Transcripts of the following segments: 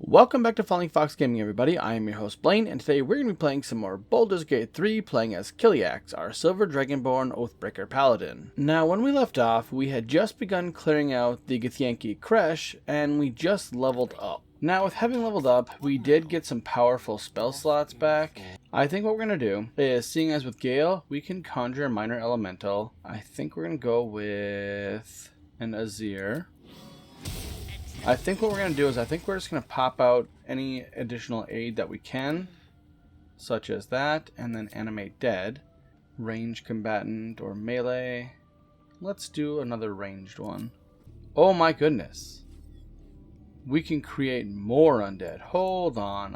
Welcome back to FallingFoxGaming, everybody. I am your host, Blaine, and today we're going to be playing some more Baldur's Gate 3, playing as Killiax, our Silver Dragonborn Oathbreaker Paladin. Now, when we left off, we had just begun clearing out the Githyanki Creshe, and we just leveled up. Now, with having leveled up, we did get some powerful spell slots back. I think what we're going to do is, seeing as with Gale, we can conjure a minor elemental. I think we're going to go with an Azir. I think what we're going to do is we're just going to pop out any additional aid that we can, such as that, and then animate dead, ranged combatant, or melee. Let's do another ranged one. Oh my goodness. We can create more undead. Hold on.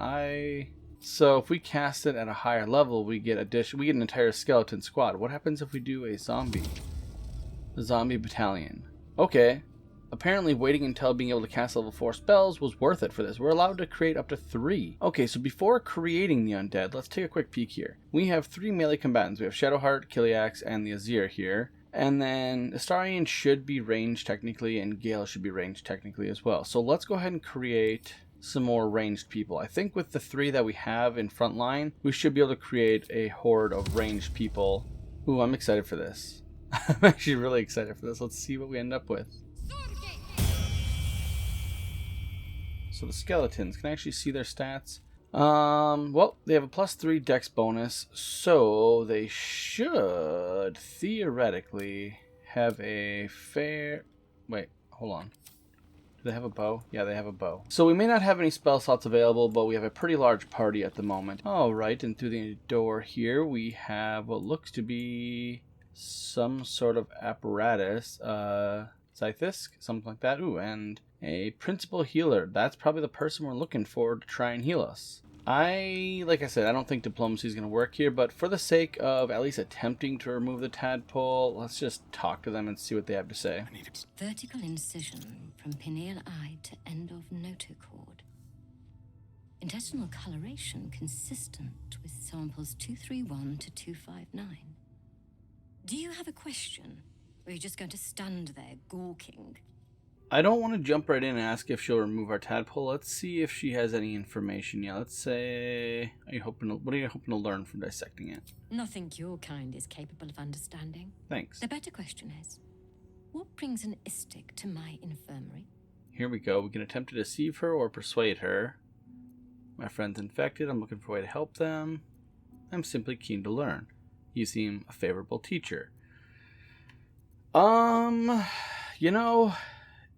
So if we cast it at a higher level, we get an entire skeleton squad. What happens if we do a zombie battalion? Okay. Apparently waiting until being able to cast level 4 spells was worth it for this. We're allowed to create up to 3. Okay, so before creating the undead, let's take a quick peek here. We have 3 melee combatants. We have Shadowheart, Killiax, and the Azir here. And then Astarion should be ranged technically, and Gale should be ranged technically as well. So let's go ahead and create some more ranged people. I think with the 3 that we have in front line, we should be able to create a horde of ranged people. Ooh, I'm excited for this. I'm actually really excited for this. Let's see what we end up with. So the skeletons, can I actually see their stats? Well, they have a +3 dex bonus, so they should theoretically have a fair... Wait, hold on. Do they have a bow? Yeah, they have a bow. So we may not have any spell slots available, but we have a pretty large party at the moment. Alright, and through the door here, we have what looks to be some sort of apparatus. Scythisk, something like that. Ooh, and a principal healer. That's probably the person we're looking for to try and heal us. Like I said, I don't think diplomacy is going to work here, but for the sake of at least attempting to remove the tadpole, let's just talk to them and see what they have to say. Vertical incision from pineal eye to end of notochord. Intestinal coloration consistent with samples 231 to 259. Do you have a question? Or are you just going to stand there gawking? I don't want to jump right in and ask if she'll remove our tadpole. Let's see if she has any information. Yeah, let's say... what are you hoping to learn from dissecting it? Nothing your kind is capable of understanding. Thanks. The better question is, what brings an istic to my infirmary? Here we go. We can attempt to deceive her or persuade her. My friend's infected. I'm looking for a way to help them. I'm simply keen to learn. You seem a favorable teacher. You know,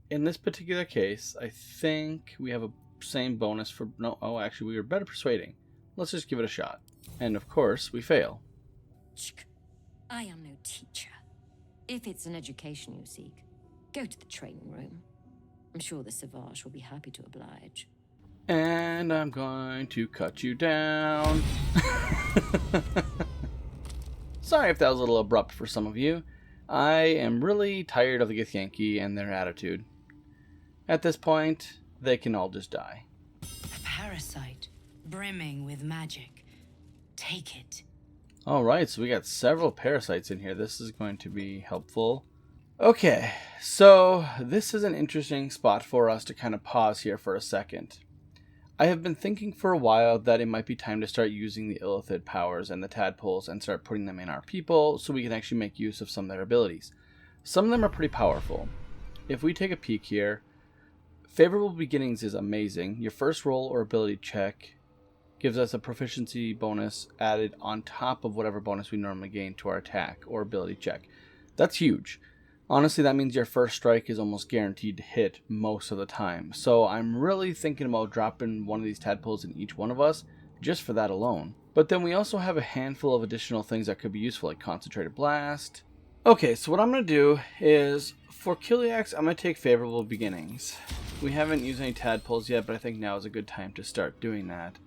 in this particular case, I think we have a same bonus for... No, oh, actually, we were better persuading. Let's just give it a shot. And, of course, we fail. I am no teacher. If it's an education you seek, go to the training room. I'm sure the Savage will be happy to oblige. And I'm going to cut you down. Sorry if that was a little abrupt for some of you. I am really tired of the Githyanki and their attitude. At this point, they can all just die. A parasite, brimming with magic. Take it. Alright, so we got several parasites in here. This is going to be helpful. Okay, so this is an interesting spot for us to kind of pause here for a second. I have been thinking for a while that it might be time to start using the illithid powers and the tadpoles and start putting them in our people so we can actually make use of some of their abilities. Some of them are pretty powerful. If we take a peek here, Favorable Beginnings is amazing. Your first roll or ability check gives us a proficiency bonus added on top of whatever bonus we normally gain to our attack or ability check. That's huge. Honestly, that means your first strike is almost guaranteed to hit most of the time. So I'm really thinking about dropping one of these tadpoles in each one of us, just for that alone. But then we also have a handful of additional things that could be useful, like Concentrated Blast. Okay, so what I'm going to do is, for Killiax, I'm going to take Favorable Beginnings. We haven't used any tadpoles yet, but I think now is a good time to start doing that.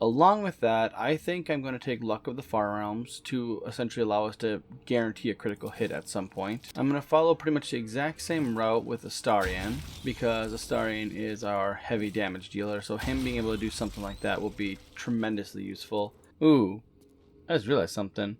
Along with that, I think I'm going to take Luck of the Far Realms to essentially allow us to guarantee a critical hit at some point. I'm going to follow pretty much the exact same route with Astarion, because Astarion is our heavy damage dealer, so him being able to do something like that will be tremendously useful. Ooh, I just realized something.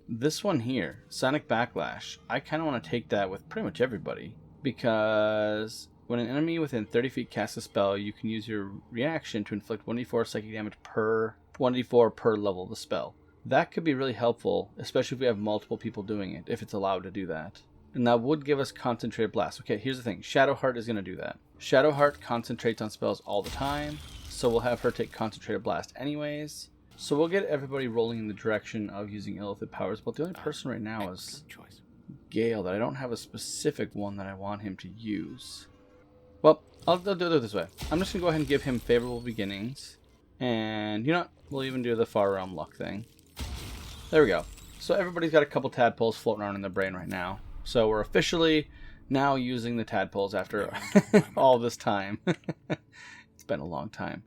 This one here, Sonic Backlash, I kind of want to take that with pretty much everybody, because When an enemy within 30 feet casts a spell, you can use your reaction to inflict 1d4 psychic damage per 1d4 per level of the spell. That could be really helpful, especially if we have multiple people doing it, if it's allowed to do that. And that would give us Concentrated Blast. Okay, here's the thing. Shadowheart is going to do that. Shadowheart concentrates on spells all the time, so we'll have her take Concentrated Blast anyways. So we'll get everybody rolling in the direction of using Illithid powers, but the only person right now is Gale, that I don't have a specific one that I want him to use. Well, I'll do it this way. I'm just going to go ahead and give him Favorable Beginnings. And, you know what? We'll even do the Far Realm Luck thing. There we go. So everybody's got a couple tadpoles floating around in their brain right now. So we're officially now using the tadpoles after all this time. It's been a long time.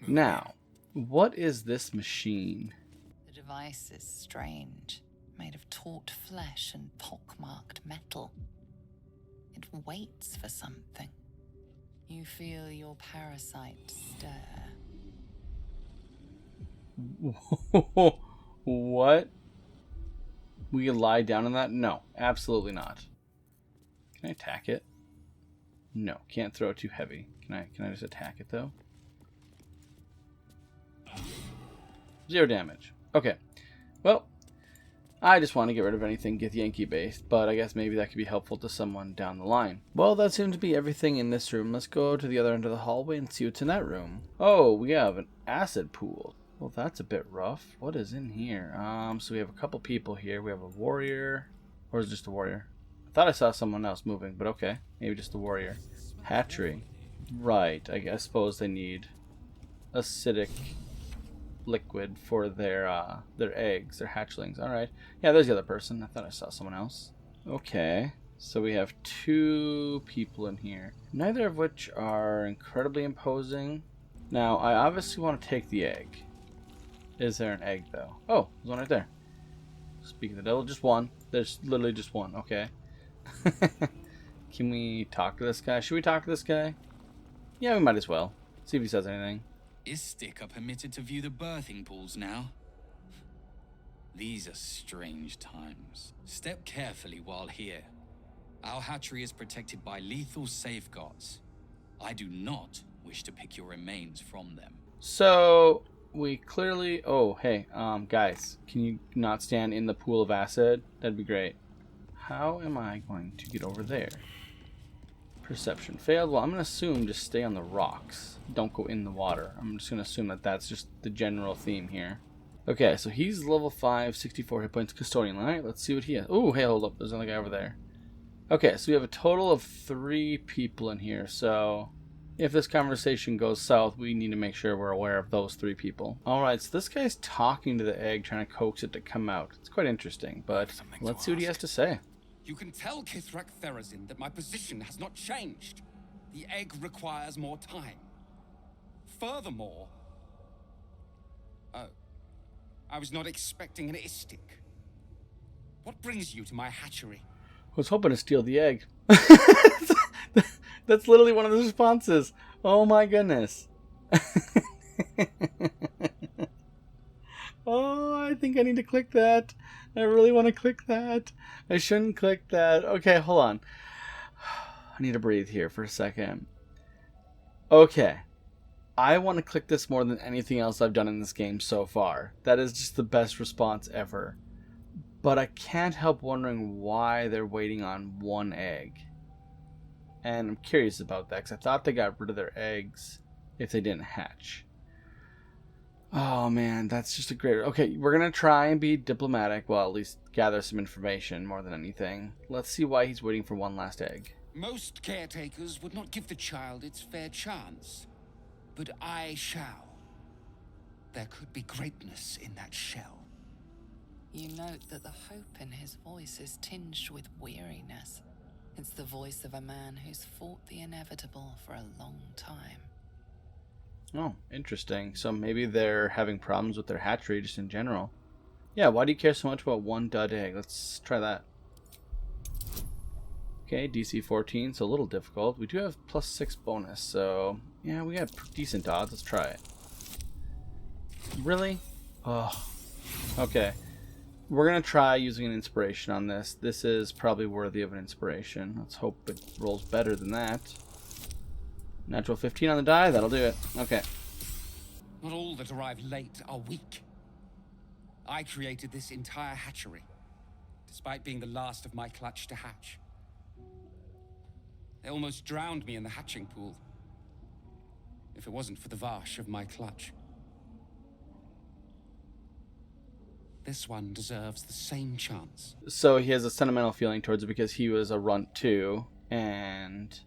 Now, what is this machine? The device is strange, made of taut flesh and pockmarked metal. It waits for something. You feel your parasite stir. What? We can lie down on that? No, absolutely not. Can I attack it? No, can't throw it too heavy. Can I just attack it though? 0 damage. Okay. Well, I just want to get rid of anything Githyanki based, but I guess maybe that could be helpful to someone down the line. Well, that seems to be everything in this room. Let's go to the other end of the hallway and see what's in that room. Oh, we have an acid pool. Well, that's a bit rough. What is in here? So we have a couple people here. We have a warrior. Or is it just a warrior? I thought I saw someone else moving, but okay. Maybe just a warrior. Hatchery. Right. I suppose they need acidic liquid for their eggs, their hatchlings. Alright. Yeah, there's the other person. I thought I saw someone else. Okay. So we have 2 people in here. Neither of which are incredibly imposing. Now, I obviously want to take the egg. Is there an egg, though? Oh, there's one right there. Speaking of the devil, just one. There's literally just one. Okay. Can we talk to this guy? Should we talk to this guy? Yeah, we might as well. See if he says anything. Istik are permitted to view the birthing pools now. These are strange times. Step carefully while here. Our hatchery is protected by lethal safeguards. I do not wish to pick your remains from them. So we clearly... Oh, hey, guys, can you not stand in the pool of acid? That'd be great. How am I going to get over there? Perception failed. Well, I'm going to assume just stay on the rocks. Don't go in the water. I'm just going to assume that that's just the general theme here. Okay, so he's level 5, 64 hit points, custodian. Alright, let's see what he has. Oh, hey, hold up. There's another guy over there. Okay, so we have a total of 3 people in here. So if this conversation goes south, we need to make sure we're aware of those 3 people. Alright, so this guy's talking to the egg, trying to coax it to come out. It's quite interesting, but let's see what he has to say. You can tell Kithrak Therazin that my position has not changed. The egg requires more time. Furthermore... Oh. I was not expecting an Istik. What brings you to my hatchery? I was hoping to steal the egg. That's literally one of the responses. Oh my goodness. Oh, I think I need to click that. I really want to click that. I shouldn't click that. Okay, hold on. I need to breathe here for a second. Okay. I want to click this more than anything else I've done in this game so far. That is just the best response ever. But I can't help wondering why they're waiting on 1 egg. And I'm curious about that, because I thought they got rid of their eggs if they didn't hatch. Oh man, that's just a great... Okay, we're going to try and be diplomatic. Well, at least gather some information more than anything. Let's see why he's waiting for 1 last egg. Most caretakers would not give the child its fair chance. But I shall. There could be greatness in that shell. You note that the hope in his voice is tinged with weariness. It's the voice of a man who's fought the inevitable for a long time. Oh, interesting. So maybe they're having problems with their hatchery just in general. Yeah, why do you care so much about 1 dud egg? Let's try that. Okay, DC 14, so a little difficult. We do have +6 bonus, so yeah, we got decent odds. Let's try it. Really? Oh, okay. We're going to try using an inspiration on this. This is probably worthy of an inspiration. Let's hope it rolls better than that. Natural 15 on the die. That'll do it. Okay. Not all that arrive late are weak. I created this entire hatchery, despite being the last of my clutch to hatch. They almost drowned me in the hatching pool, if it wasn't for the Vash of my clutch. This one deserves the same chance. So he has a sentimental feeling towards it because he was a runt too, and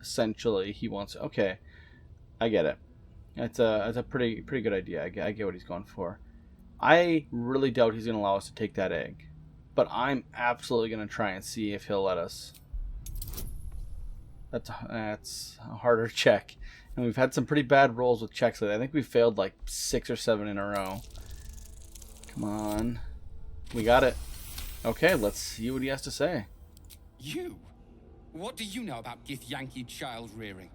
essentially he wants. Okay, I get it. It's a pretty good idea. I get what he's going for. I really doubt he's going to allow us to take that egg, but I'm absolutely going to try and see if he'll let us. That's a harder check, and we've had some pretty bad rolls with checks lately. I think we failed like 6 or 7 in a row. Come on. We got it. Okay, let's see what he has to say. You? What do you know about Githyanki child rearing?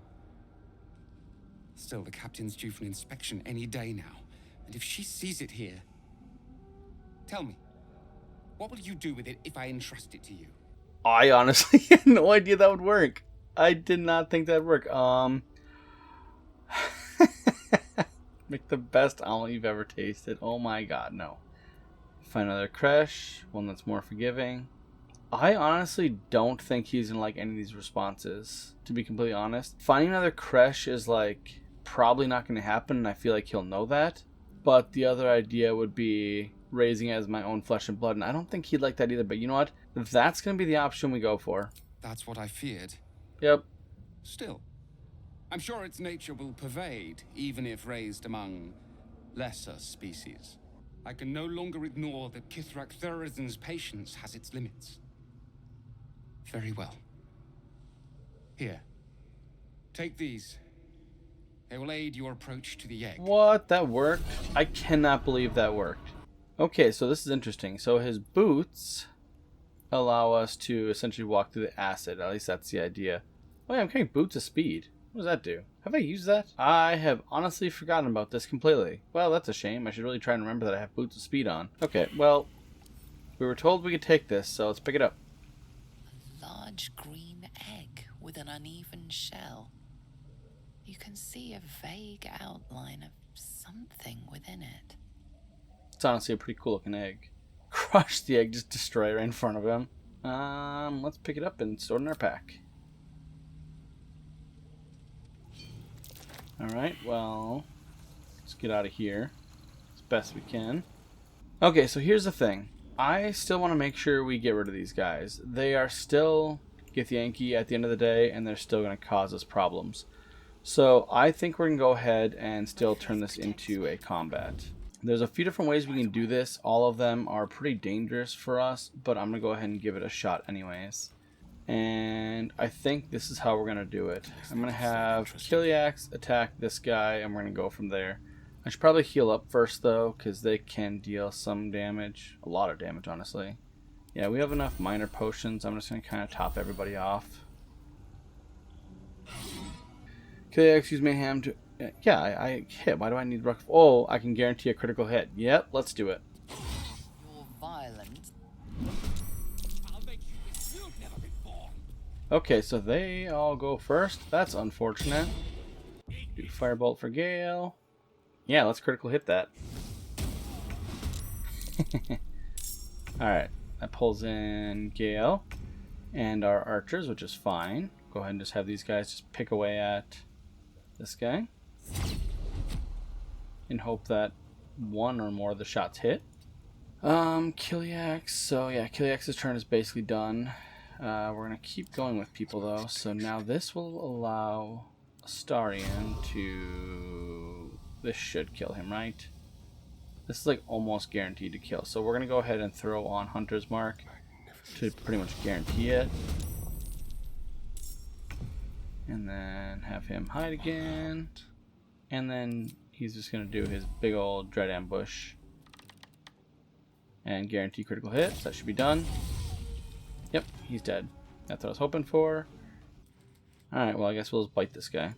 Still, the captain's due for an inspection any day now. And if she sees it here... Tell me, what will you do with it if I entrust it to you? I honestly had no idea that would work. I did not think that'd work. Make the best omelet you've ever tasted. Oh my god, no. Find another Creshe, one that's more forgiving. I honestly don't think he's gonna like any of these responses, to be completely honest. Finding another Creshe is like probably not gonna happen, and I feel like he'll know that. But the other idea would be raising it as my own flesh and blood, and I don't think he'd like that either. But you know what? If that's gonna be the option we go for. That's what I feared. Yep. Still, I'm sure its nature will pervade, even if raised among lesser species. I can no longer ignore that Kithrak Thurizen's patience has its limits. Very well. Here. Take these. They will aid your approach to the egg. What? That worked? I cannot believe that worked. Okay, so this is interesting. So his boots allow us to essentially walk through the acid. At least that's the idea. Oh yeah, I'm carrying boots of speed. What does that do? Have I used that? I have honestly forgotten about this completely. Well, that's a shame. I should really try and remember that I have boots of speed on. Okay, well, we were told we could take this, so let's pick it up. A large green egg with an uneven shell. You can see a vague outline of something within it. It's honestly a pretty cool looking egg. Crush the egg, just destroy it right in front of him. Let's pick it up and store it in our pack. Alright, well, let's get out of here as best we can. Okay, so here's the thing. I still want to make sure we get rid of these guys. They are still Githyanki at the end of the day, and they're still going to cause us problems. So I think we're going to go ahead and still turn this into a combat. There's a few different ways we can do this. All of them are pretty dangerous for us, but I'm going to go ahead and give it a shot anyways. And I think this is how we're going to do it. I'm going to have Killiax attack this guy, and we're going to go from there. I should probably heal up first, though, because they can deal some damage. A lot of damage, honestly. Yeah, we have enough minor potions. I'm just going to kind of top everybody off. Killiax, use Mayhem to... Yeah, I hit. Why do I need Ruck? Oh, I can guarantee a critical hit. Yep, let's do it. Your violence. Okay, so they all go first. That's unfortunate. Do Firebolt for Gale. Yeah, let's critical hit that. Alright, that pulls in Gale and our archers, which is fine. Go ahead and just have these guys just pick away at this guy and hope that one or more of the shots hit. Killiax. So yeah, Killiax's turn is basically done. We're going to keep going with people, though. So now this will allow Astarion to... This should kill him, right? This is like almost guaranteed to kill. So we're going to go ahead and throw on Hunter's Mark to pretty much guarantee it. And then have him hide again. And then he's just going to do his big old Dread Ambush. And guarantee critical hits. That should be done. Yep, he's dead. That's what I was hoping for. Alright, well, I guess we'll just bite this guy.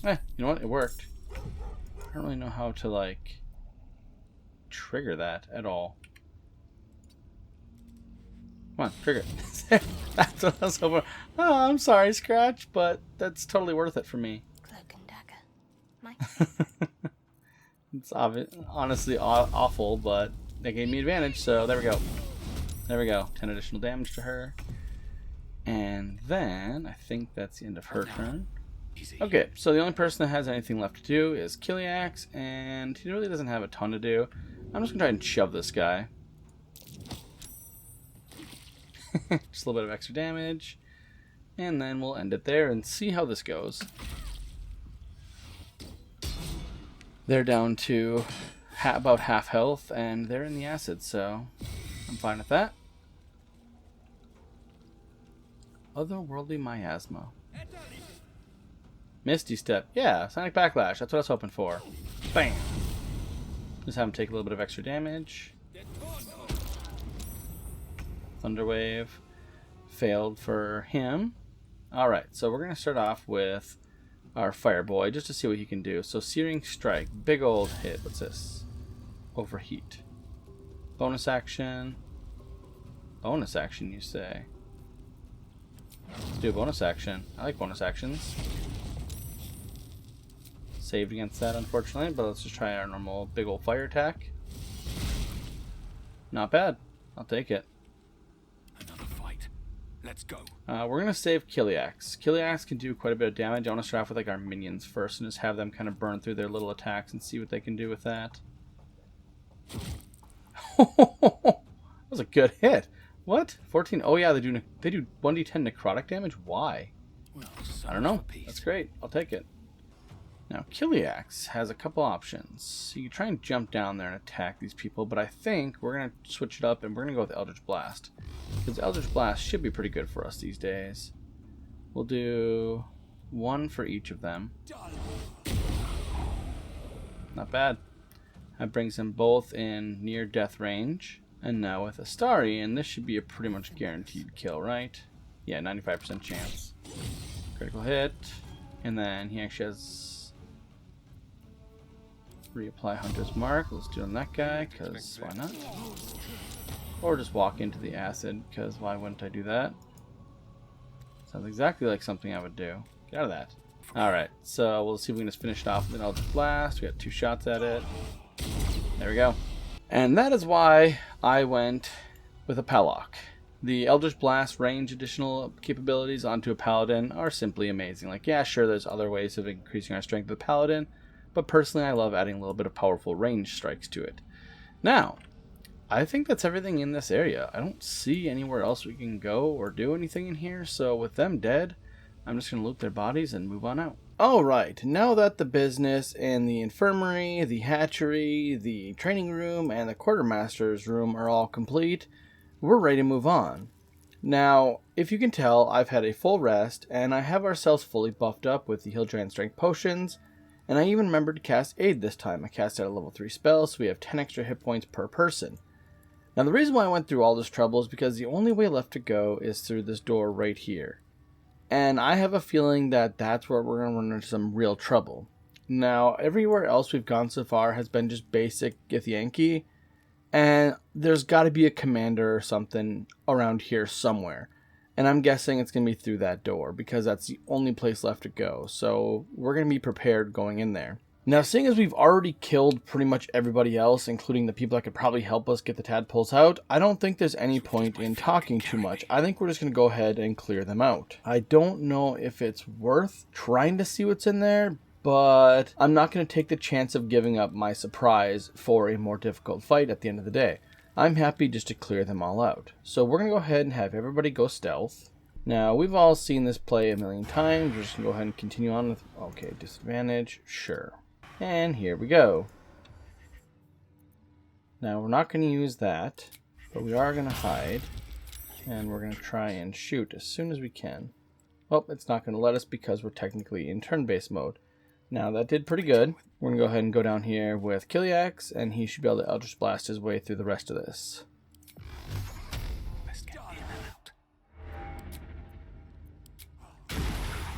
You know what? It worked. I don't really know how to, like, trigger that at all. Come on, trigger. That's what I was hoping. Oh, I'm sorry, Scratch, but that's totally worth it for me. Cloak and dagger. My It's honestly awful, but they gave me advantage, so there we go. There we go. 10 additional damage to her. And then, I think that's the end of her turn. Okay, so the only person that has anything left to do is Killiax, and he really doesn't have a ton to do. I'm just going to try and shove this guy. Just a little bit of extra damage. And then we'll end it there and see how this goes. They're down to about half health, and they're in the acid, so I'm fine with that. Otherworldly miasma. Misty Step. Yeah, Sonic Backlash. That's what I was hoping for. Bam! Just have him take a little bit of extra damage. Thunderwave. Failed for him. Alright, so we're going to start off with our Fireboy just to see what he can do. So Searing Strike. Big old hit. What's this? Overheat. Bonus action. Bonus action, you say? Let's do a bonus action. I like bonus actions. Saved against that, unfortunately, but let's just try our normal big old fire attack. Not bad. I'll take it. Another fight. Let's go. We're going to save Killiax. Killiax can do quite a bit of damage. I want to start off with like our minions first and just have them kind of burn through their little attacks and see what they can do with that. That was a good hit. What? 14? Oh yeah, they do 1d10 necrotic damage? Why? Well, I don't know. That's great. I'll take it. Now, Killiax has a couple options. So you can try and jump down there and attack these people, but I think we're going to switch it up and we're going to go with Eldritch Blast. Because Eldritch Blast should be pretty good for us these days. We'll do one for each of them. Not bad. That brings them both in near death range. And now with Astarion, this should be a pretty much guaranteed kill, right? Yeah, 95% chance. Critical hit. And then he actually has... reapply Hunter's Mark. Let's do it on that guy, because why not? Or just walk into the acid, because why wouldn't I do that? Sounds exactly like something I would do. Get out of that. Alright, so we'll see if we can just finish it off with an Eldritch Blast. We got 2 shots at it. There we go. And that is why I went with a Palok. The Eldritch Blast range additional capabilities onto a Paladin are simply amazing. Like, yeah, sure, there's other ways of increasing our strength of the Paladin, but personally I love adding a little bit of powerful range strikes to it. Now, I think that's everything in this area. I don't see anywhere else we can go or do anything in here, so with them dead, I'm just going to loot their bodies and move on out. Alright, now that the business in the infirmary, the hatchery, the training room, and the quartermaster's room are all complete, we're ready to move on. Now, if you can tell, I've had a full rest, and I have ourselves fully buffed up with the Heal Giant Strength potions, and I even remembered to cast Aid this time. I cast out a level 3 spell, so we have 10 extra hit points per person. Now, the reason why I went through all this trouble is because the only way left to go is through this door right here. And I have a feeling that that's where we're going to run into some real trouble. Now, everywhere else we've gone so far has been just basic Githyanki, and there's got to be a commander or something around here somewhere. And I'm guessing it's going to be through that door, because that's the only place left to go. So we're going to be prepared going in there. Now, seeing as we've already killed pretty much everybody else, including the people that could probably help us get the tadpoles out, I don't think there's any point in talking too much. I think we're just going to go ahead and clear them out. I don't know if it's worth trying to see what's in there, but I'm not going to take the chance of giving up my surprise for a more difficult fight at the end of the day. I'm happy just to clear them all out. So we're going to go ahead and have everybody go stealth. Now, we've all seen this play a million times. We're just going to go ahead and continue on with... Okay, disadvantage. Sure. And here we go. Now, we're not going to use that, but we are going to hide. And we're going to try and shoot as soon as we can. Well, it's not going to let us because we're technically in turn-based mode. Now, that did pretty good. We're going to go ahead and go down here with Killiax, and he should be able to Eldritch Blast his way through the rest of this.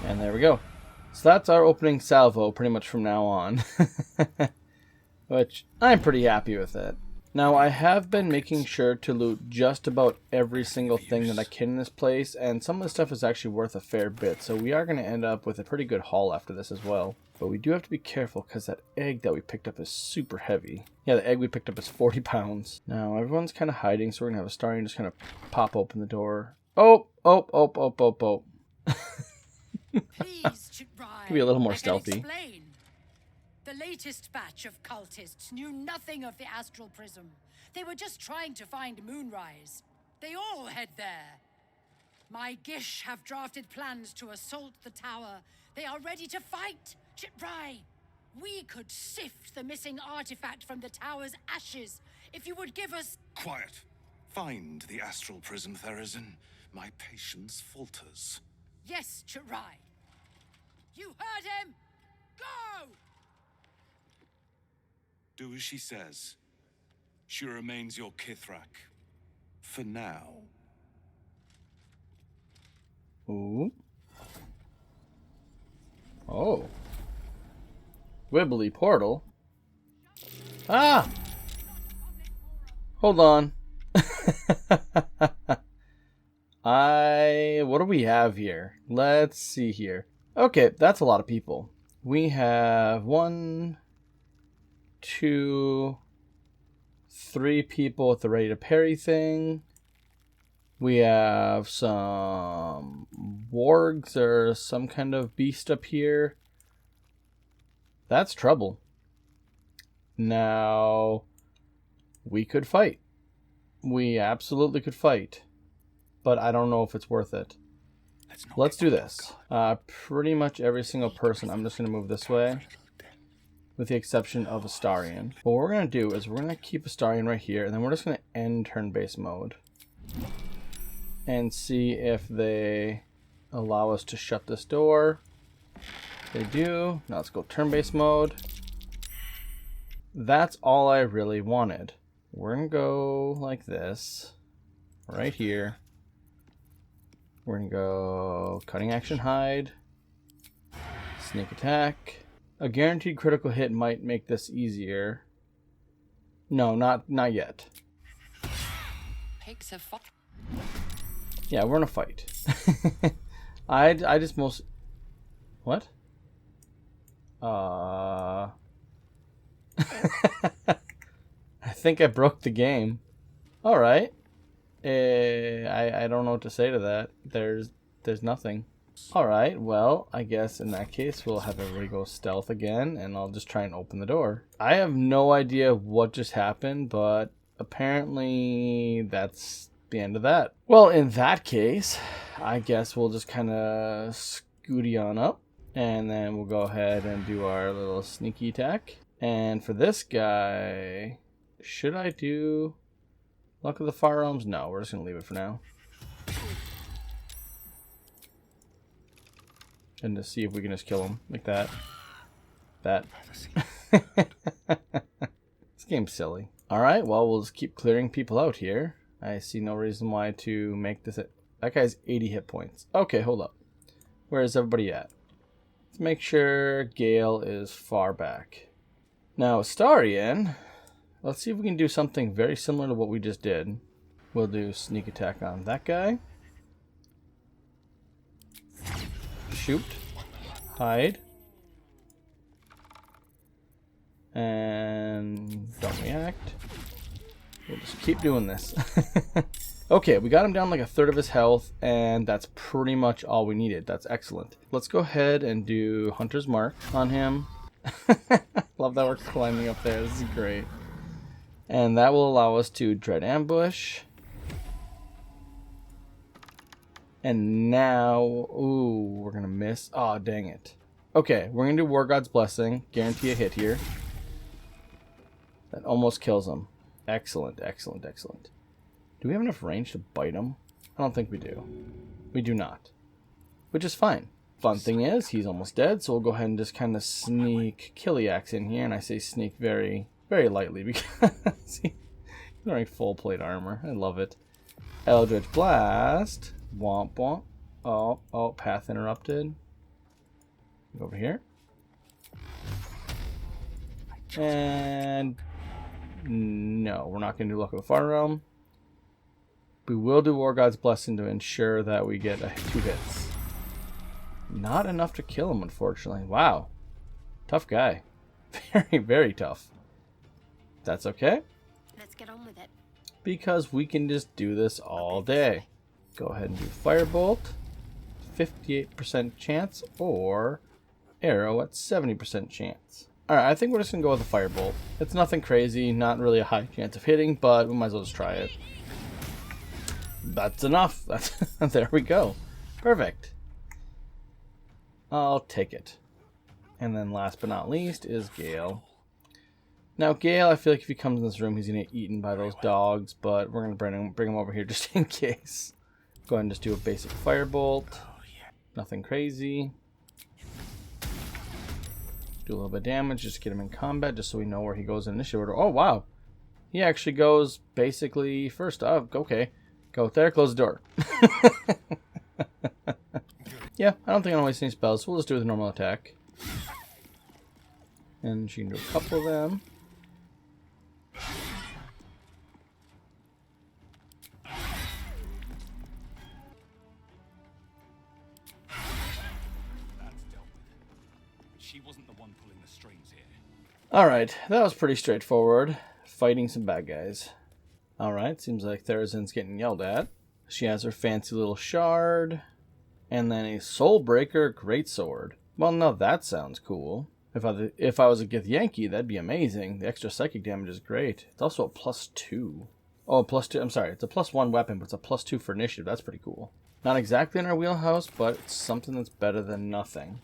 And there we go. So that's our opening salvo pretty much from now on. Which, I'm pretty happy with it. Now, I have been making sure to loot just about every single thing that I can in this place, and some of the stuff is actually worth a fair bit, so we are going to end up with a pretty good haul after this as well. But we do have to be careful because that egg that we picked up is super heavy. Yeah, the egg we picked up is 40 pounds. Now, everyone's kind of hiding, so we're going to have a Starian just kind of pop open the door. Oh. Please, Chitrai, Could be a little more I can stealthy. Explain. The latest batch of cultists knew nothing of the astral prism. They were just trying to find Moonrise. They all head there. My Gish have drafted plans to assault the tower. They are ready to fight, Chitrai. We could sift the missing artifact from the tower's ashes if you would give us... Quiet. Find the astral prism, Therazin. My patience falters. Yes, Chitrai. You heard him! Go! Do as she says. She remains your Kithrak. For now. Ooh. Oh. Wibbly portal. Ah! Hold on. What do we have here? Let's see here. Okay, that's a lot of people. We have 1, 2, 3 people with the ready to parry thing. We have some wargs or some kind of beast up here. That's trouble. Now, we could fight. We absolutely could fight. But I don't know if it's worth it. Let's do this. Pretty much every single person, I'm just going to move this way. With the exception of Astarion. What we're going to do is we're going to keep Astarion right here. And then we're just going to end turn-based mode. And see if they allow us to shut this door. They do. Now let's go turn-based mode. That's all I really wanted. We're going to go like this. Right here. We're going to go cutting action hide. Sneak attack. A guaranteed critical hit might make this easier. No, not yet. Pigs have fought. Yeah, we're in a fight. I just most... What? I think I broke the game. Alright. I don't know what to say to that. There's nothing. Alright, well, I guess in that case we'll have everybody go stealth again, and I'll just try and open the door. I have no idea what just happened, but apparently that's the end of that. Well, in that case, I guess we'll just kind of scooty on up, and then we'll go ahead and do our little sneaky attack. And for this guy, should I do Luck of the Firearms? No, we're just going to leave it for now. And to see if we can just kill him like that. This game's silly. Alright, well, we'll just keep clearing people out here. I see no reason why to make this... That guy's 80 hit points. Okay, hold up. Where is everybody at? Let's make sure Gale is far back. Now, Astarion, let's see if we can do something very similar to what we just did. We'll do sneak attack on that guy. Shoot. Hide. And don't react. We'll just keep doing this. Okay, we got him down like a third of his health, and that's pretty much all we needed. That's excellent. Let's go ahead and do Hunter's Mark on him. Love that we're climbing up there. This is great. And that will allow us to dread ambush. And now, ooh, we're gonna miss. Oh, dang it. Okay, we're gonna do War God's Blessing. Guarantee a hit here. That almost kills him. Excellent, excellent, excellent. Do we have enough range to bite him? I don't think we do. We do not. Which is fine. Fun thing is, he's almost dead, so we'll go ahead and just kind of sneak Killiax in here. And I say sneak very, very lightly because he's wearing full plate armor. I love it. Eldritch Blast. Womp womp. Oh, path interrupted. Over here. And No, we're not going to do Luck of the Far Realm. We will do War God's Blessing to ensure that we get 2 hits. Not enough to kill him, unfortunately. Wow. Tough guy. Very, very tough. That's okay. Let's get on with it. Because we can just do this all day. Go ahead and do Firebolt. 58% chance. Or Arrow at 70% chance. Alright, I think we're just going to go with the Firebolt. It's nothing crazy. Not really a high chance of hitting. But we might as well just try it. That's enough. There we go. Perfect. I'll take it. And then last but not least is Gale. Now Gale, I feel like if he comes in this room, he's going to get eaten by those dogs, but we're going to bring him over here just in case. Go ahead and just do a basic Firebolt. Nothing crazy. Do a little bit of damage just to get him in combat, just so we know where he goes in initiative order. Oh, wow. He actually goes basically first up. Okay. Go there, close the door. Yeah, I don't think I'm wasting any spells, so we'll just do it with a normal attack. And she can do a couple of them. She wasn't the one pulling the strings here. Alright, that was pretty straightforward. Fighting some bad guys. Alright, seems like Therazin's getting yelled at. She has her fancy little shard. And then a Soulbreaker Greatsword. Well, now that sounds cool. If I was a Githyanki, that'd be amazing. The extra psychic damage is great. It's also a +2. Oh, +2. I'm sorry. It's a +1 weapon, but it's a +2 for initiative. That's pretty cool. Not exactly in our wheelhouse, but it's something that's better than nothing.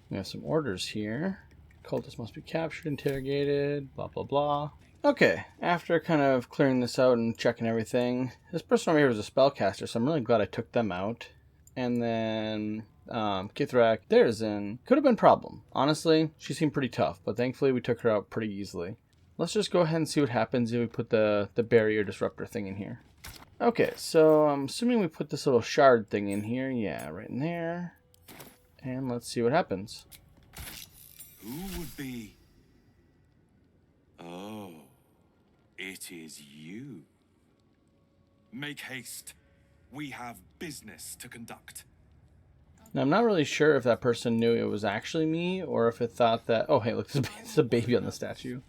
We have some orders here. Cultists must be captured, interrogated, blah, blah, blah. Okay, after kind of clearing this out and checking everything, this person over here was a spellcaster, so I'm really glad I took them out. And then Kithrak, Therazin, could have been a problem. Honestly, she seemed pretty tough, but thankfully we took her out pretty easily. Let's just go ahead and see what happens if we put the barrier disruptor thing in here. Okay, so I'm assuming we put this little shard thing in here. Yeah, right in there. And let's see what happens. Who would be? Oh, it is you. Make haste. We have business to conduct. Now, I'm not really sure if that person knew it was actually me or if it thought that... Oh, hey, look, there's a baby on the statue.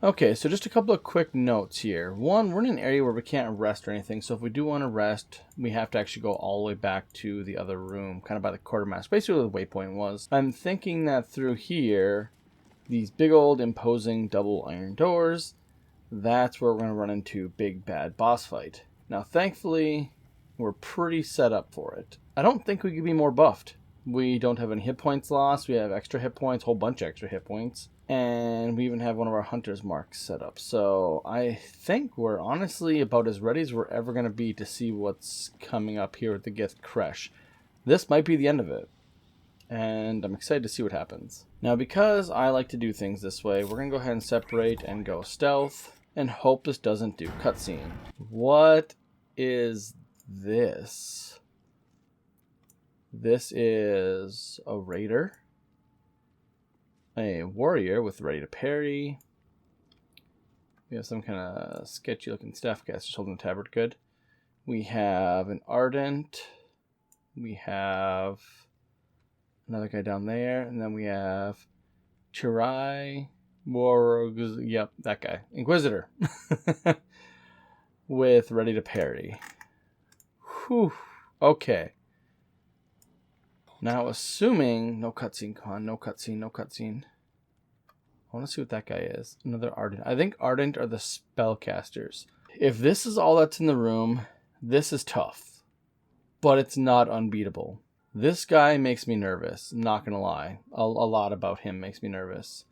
Okay, so just a couple of quick notes here. One, we're in an area where we can't rest or anything, so if we do want to rest, we have to actually go all the way back to the other room, kind of by the quartermaster. Basically where the waypoint was. I'm thinking that through here, these big old imposing double iron doors, that's where we're going to run into big bad boss fight. Now, thankfully, we're pretty set up for it. I don't think we could be more buffed. We don't have any hit points lost. We have extra hit points, a whole bunch of extra hit points. And we even have one of our hunter's marks set up. So I think we're honestly about as ready as we're ever going to be to see what's coming up here with the Githyanki Creshe. This might be the end of it. And I'm excited to see what happens. Now, because I like to do things this way, we're going to go ahead and separate and go stealth. And hope this doesn't do cutscene. What is this? This is a raider. A warrior with ready to parry. We have some kind of sketchy looking staff guy just holding the tabard. Good. We have an ardent. We have another guy down there. And then we have Chirai. Yep, that guy. Inquisitor. With ready to parry. Whew. Okay. Now, assuming... No cutscene, con. No cutscene, no cutscene. I want to see what that guy is. Another Ardent. I think Ardent are the spellcasters. If this is all that's in the room, this is tough. But it's not unbeatable. This guy makes me nervous. I'm not going to lie. A lot about him makes me nervous.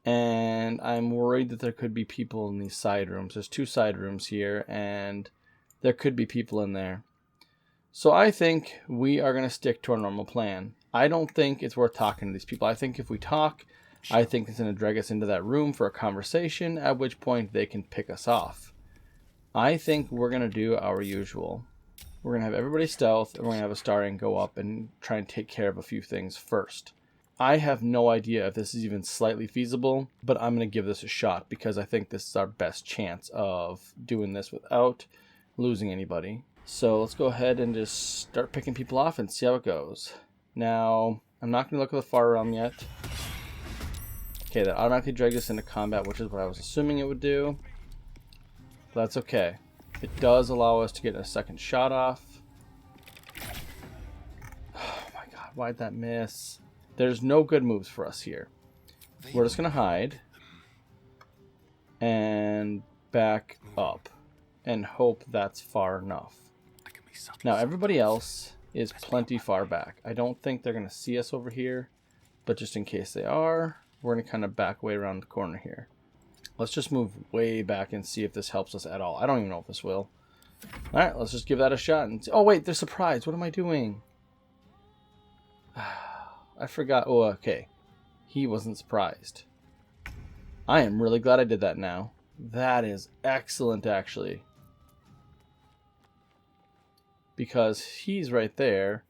And I'm worried that there could be people in these side rooms. There's 2 side rooms here, and there could be people in there. So I think we are going to stick to our normal plan. I don't think it's worth talking to these people. I think if we talk, I think it's going to drag us into that room for a conversation, at which point they can pick us off. I think we're going to do our usual. We're going to have everybody stealth, and we're going to have a Astarion go up and try and take care of a few things first. I have no idea if this is even slightly feasible, but I'm going to give this a shot because I think this is our best chance of doing this without losing anybody. So let's go ahead and just start picking people off and see how it goes. Now, I'm not going to look at the far realm yet. Okay, that automatically drags us into combat, which is what I was assuming it would do. But that's okay. It does allow us to get a second shot off. Oh my god, why'd that miss? There's no good moves for us here. We're just going to hide. And back up. And hope that's far enough. Now everybody else is plenty far back. I don't think they're going to see us over here. But just in case they are, we're going to kind of back way around the corner here. Let's just move way back and see if this helps us at all. I don't even know if this will. Alright, let's just give that a shot. And oh wait, they're surprised. What am I doing? I forgot. Oh, okay. He wasn't surprised. I am really glad I did that now. That is excellent, actually. Because he's right there.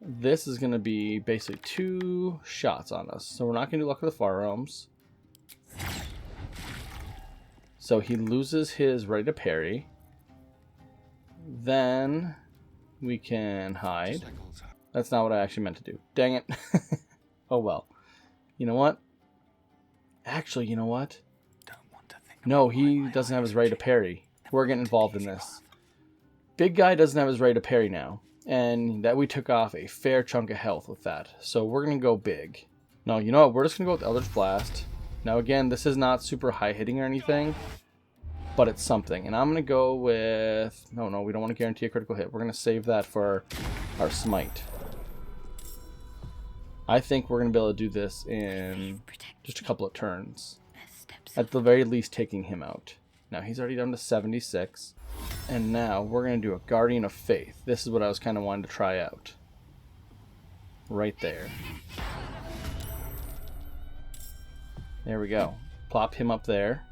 This is going to be basically 2 shots on us. So we're not going to do Luck of the Far Realms. So he loses his ready to parry. Then we can hide. That's not what I actually meant to do. Dang it. Oh well. You know what? Actually, you know what? No, he doesn't have his ready to parry. We're getting involved in this. Big guy doesn't have his ready to parry now. And that we took off a fair chunk of health with that. So we're going to go big. No, you know what? We're just going to go with Eldritch Blast. Now again, this is not super high hitting or anything. But it's something. And I'm going to go with... No, we don't want to guarantee a critical hit. We're going to save that for our Smite. I think we're going to be able to do this in just a couple of turns. At the very least, taking him out. Now, he's already down to 76. And now, we're going to do a Guardian of Faith. This is what I was kind of wanting to try out. Right there. There we go. Plop him up there.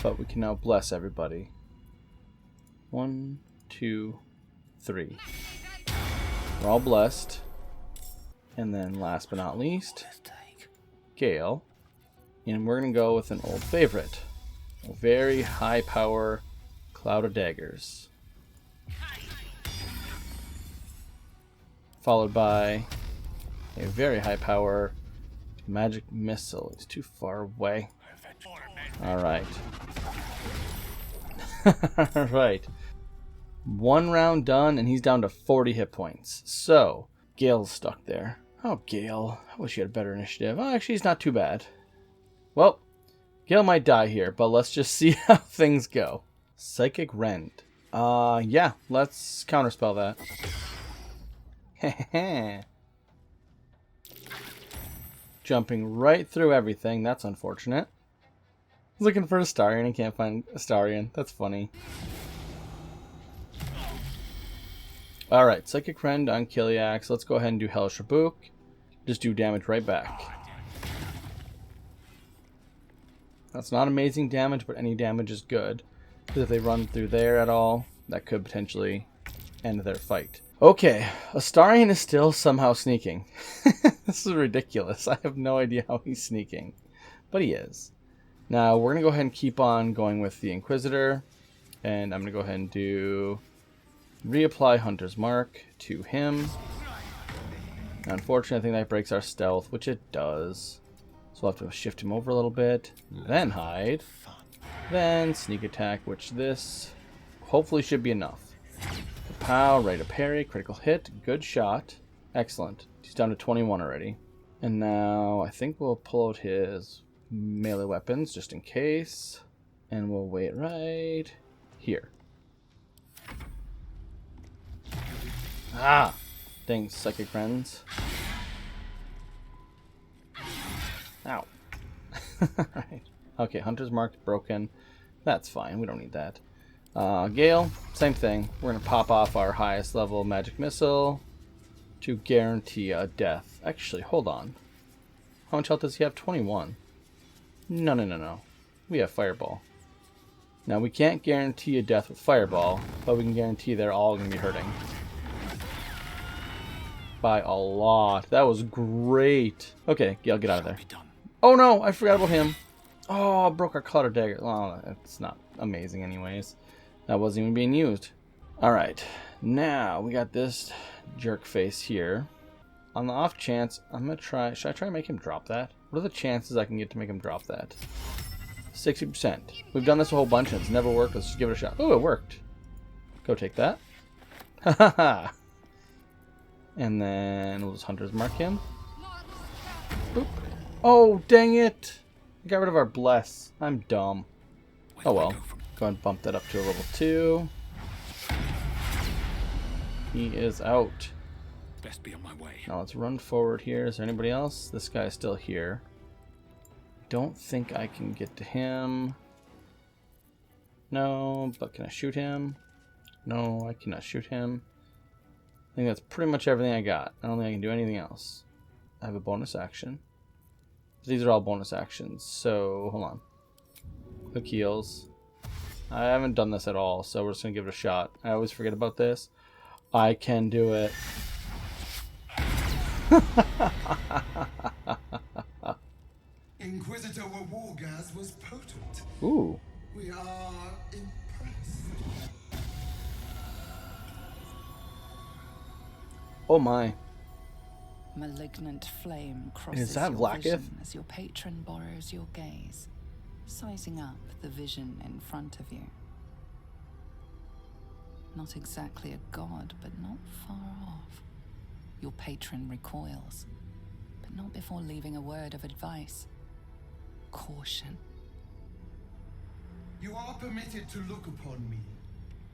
But we can now bless everybody. 1, 2, 3. We're all blessed. And then last but not least, Gale. And we're going to go with an old favorite. A very high power Cloud of Daggers. Followed by a very high power Magic Missile. It's too far away. Alright. Alright. 1 round done and he's down to 40 hit points. So, Gale's stuck there. Oh, Gale. I wish you had better initiative. Oh, actually, he's not too bad. Well, Gale might die here, but let's just see how things go. Psychic Rend. Yeah, let's counterspell that. Jumping right through everything. That's unfortunate. Looking for a Astarion and can't find Astarion. That's funny. Alright, Psychic Rend on Killiax. Let's go ahead and do Hellish Rebuke. Just do damage right back. That's not amazing damage, but any damage is good. Because if they run through there at all, that could potentially end their fight. Okay, Astarion is still somehow sneaking. This is ridiculous. I have no idea how he's sneaking. But he is. Now, we're going to go ahead and keep on going with the Inquisitor. And I'm going to go ahead and do... reapply Hunter's Mark to him. Unfortunately, I think that breaks our stealth, which it does. So we'll have to shift him over a little bit. Then hide. Then sneak attack, which this hopefully should be enough. Pow, right to parry, critical hit, good shot. Excellent. He's down to 21 already. And now I think we'll pull out his melee weapons just in case. And we'll wait right here. Ah! Dang, Psychic Friends. Ow. Right. Okay, Hunter's Marked broken. That's fine, we don't need that. Gale, same thing. We're going to pop off our highest level Magic Missile to guarantee a death. Actually, hold on. How much health does he have? 21. No. We have Fireball. Now, we can't guarantee a death with Fireball, but we can guarantee they're all going to be hurting. by a lot. That was great. Okay, yeah, I'll get out of there. Oh no, I forgot about him. Oh, broke our clutter dagger. Well, it's not amazing anyways. That wasn't even being used. Alright, now we got this jerk face here. On the off chance, I'm gonna try. Should I try and make him drop that? What are the chances I can get to make him drop that? 60%. We've done this a whole bunch and it's never worked. Let's just give it a shot. Oh, it worked. Go take that. Haha. And then we'll just Hunter's Mark him. Boop. Oh, dang it. I got rid of our bless. I'm dumb. Oh well. Go and bump that up to a level 2. He is out. Best be on my way. Now let's run forward here. Is there anybody else? This guy's still here. Don't think I can get to him. No, but can I shoot him? No, I cannot shoot him. I think that's pretty much everything I got. I don't think I can do anything else. I have a bonus action. These are all bonus actions, so hold on. Quick heals. I haven't done this at all, so we're just going to give it a shot. I always forget about this. I can do it. Inquisitor Wargaz was potent. Ooh. We are impressed. Oh my. Malignant flame crosses Is that your Vlaakith? vision as your patron borrows your gaze, sizing up the vision in front of you. Not exactly a god, but not far off. Your patron recoils, but not before leaving a word of advice. Caution. You are permitted to look upon me.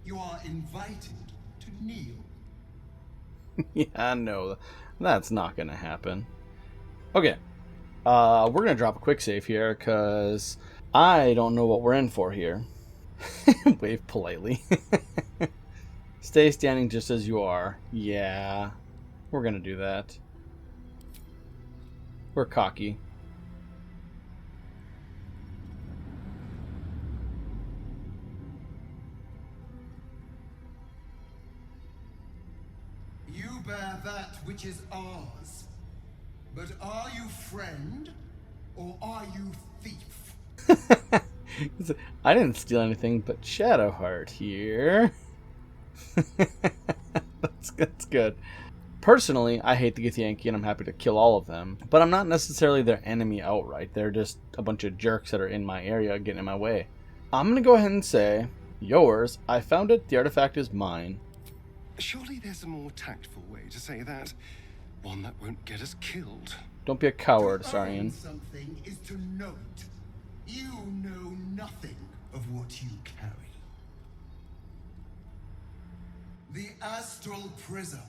You are invited to kneel. Yeah, no, that's not gonna happen. Okay, we're gonna drop a quick save here because I don't know what we're in for here. Wave politely. Stay standing just as you are. Yeah, we're gonna do that. We're cocky. You bear that which is ours. But are you friend or are you thief? I didn't steal anything but Shadowheart here. That's good. Personally, I hate the Githyanki and I'm happy to kill all of them. But I'm not necessarily their enemy outright. They're just a bunch of jerks that are in my area getting in my way. I'm going to go ahead and say, yours, I found it, the artifact is mine. Surely there's a more tactful way to say that. One that won't get us killed. Don't be a coward, To Sarian. own something is to know it. You know nothing of what you carry. The astral prism.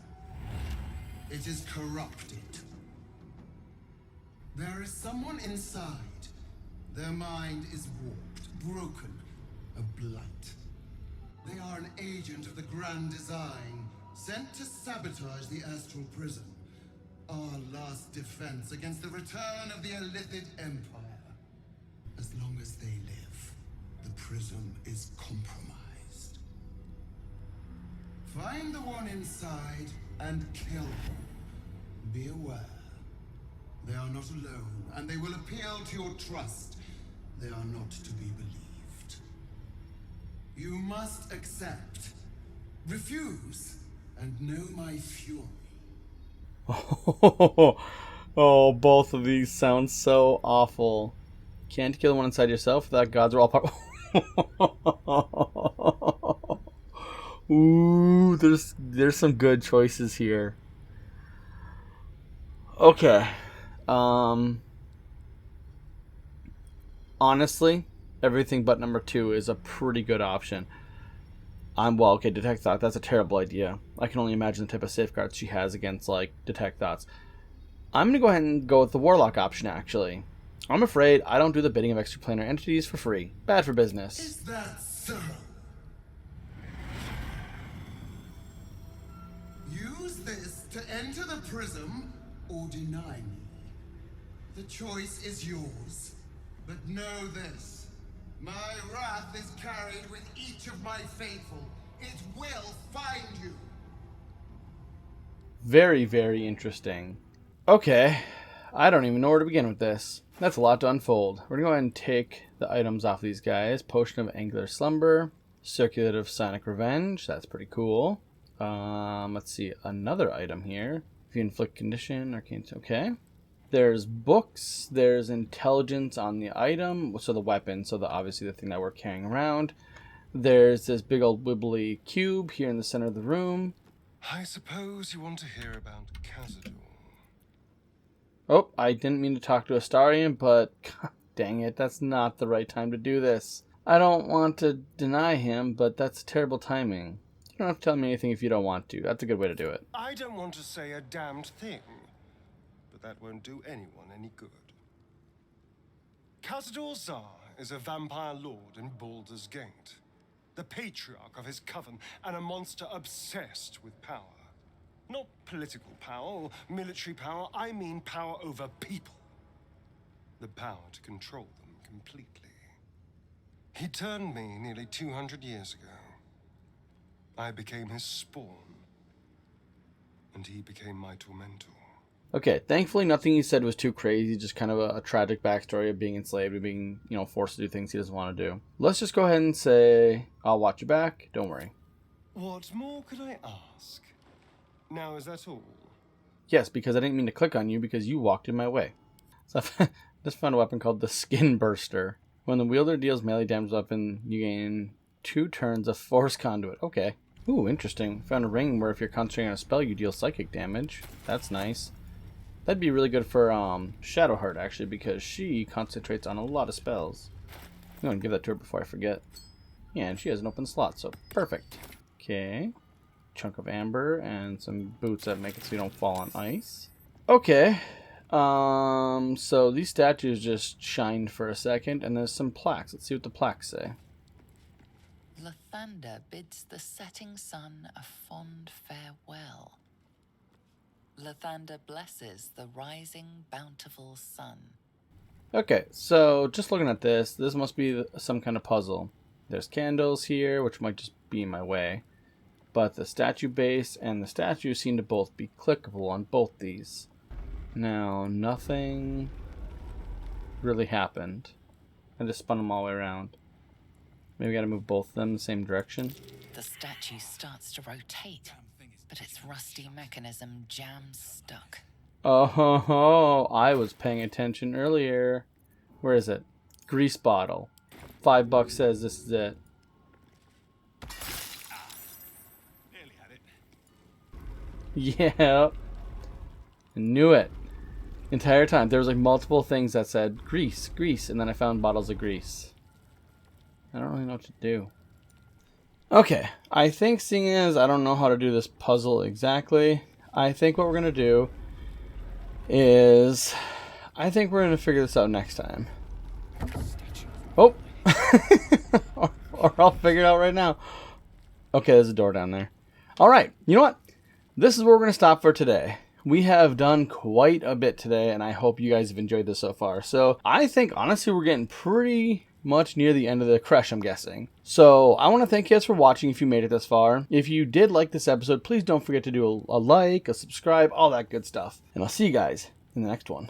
It is corrupted. There is someone inside. Their mind is warped, broken, a blight. They are an agent of the Grand Design, sent to sabotage the astral prism. Our last defense against the return of the Illithid Empire. As long as they live, the prism is compromised. Find the one inside and kill them. Be aware. They are not alone, and they will appeal to your trust. They are not to be believed. You must accept. Refuse, and know my fury. Oh, both of these sound so awful. Can't kill one inside yourself. That gods are all powerful. Ooh, there's some good choices here. Okay. Honestly, everything but number 2 is a pretty good option. Well, okay, Detect Thought, that's a terrible idea. I can only imagine the type of safeguards she has against, like, Detect Thoughts. I'm going to go ahead and go with the Warlock option, actually. I'm afraid I don't do the bidding of extraplanar entities for free. Bad for business. Is that so? Use this to enter the prism or deny me. The choice is yours. But know this. My wrath is carried with each of my faithful. It will find you. Very, very interesting. Okay, I don't even know where to begin with this. That's a lot to unfold. We're going to go ahead and take the items off these guys. Potion of Angular Slumber. Circulative Sonic Revenge. That's pretty cool. Let's see. Another item here. If you inflict condition, arcane. Okay. There's books. There's intelligence on the item. So the weapon. So obviously the thing that we're carrying around. There's this big old wibbly cube here in the center of the room. I suppose you want to hear about Cazador. Oh, I didn't mean to talk to Astarion, but God dang it, that's not the right time to do this. I don't want to deny him, but that's terrible timing. You don't have to tell me anything if you don't want to. That's a good way to do it. I don't want to say a damned thing, but that won't do anyone any good. Cazador Zar is a vampire lord in Baldur's Gate, the patriarch of his coven, and a monster obsessed with power. Not political power or military power, I mean power over people. The power to control them completely. He turned me nearly 200 years ago. I became his spawn, and he became my tormentor. Okay, thankfully nothing he said was too crazy, just kind of a tragic backstory of being enslaved and being, forced to do things he doesn't want to do. Let's just go ahead and say, I'll watch your back, don't worry. What more could I ask? Now, is that all? Yes, because I didn't mean to click on you because you walked in my way. So I just found a weapon called the Skin Burster. When the wielder deals melee damage weapon, you gain 2 turns of Force Conduit. Okay. Ooh, interesting. Found a ring where if you're concentrating on a spell, you deal psychic damage. That's nice. That'd be really good for Shadowheart, actually, because she concentrates on a lot of spells. I'm going to give that to her before I forget. Yeah, and she has an open slot, so perfect. Okay. Chunk of amber and some boots that make it so you don't fall on ice. Okay. So these statues just shined for a second, and there's some plaques. Let's see what the plaques say. Lathander bids the setting sun a fond farewell. Lathander blesses the rising bountiful sun. Okay, so just looking at this must be some kind of puzzle. There's candles here, which might just be in my way. But the statue base and the statue seem to both be clickable on both these. Now, nothing really happened. I just spun them all the way around. Maybe I gotta move both of them in the same direction. The statue starts to rotate, but its rusty mechanism jams stuck. Oh, I was paying attention earlier. Where is it? Grease bottle. $5 says this is it. Yeah, I knew it. Entire time there was like multiple things that said grease, grease, and then I found bottles of grease. I don't really know what to do. Okay, I think seeing as I don't know how to do this puzzle exactly, I think what we're gonna do is I think we're gonna figure this out next time. Oh, or I'll figure it out right now. Okay, there's a door down there. All right, you know what? This is where we're going to stop for today. We have done quite a bit today, and I hope you guys have enjoyed this so far. So I think, honestly, we're getting pretty much near the end of the Creshe, I'm guessing. So I want to thank you guys for watching if you made it this far. If you did like this episode, please don't forget to do a like, a subscribe, all that good stuff. And I'll see you guys in the next one.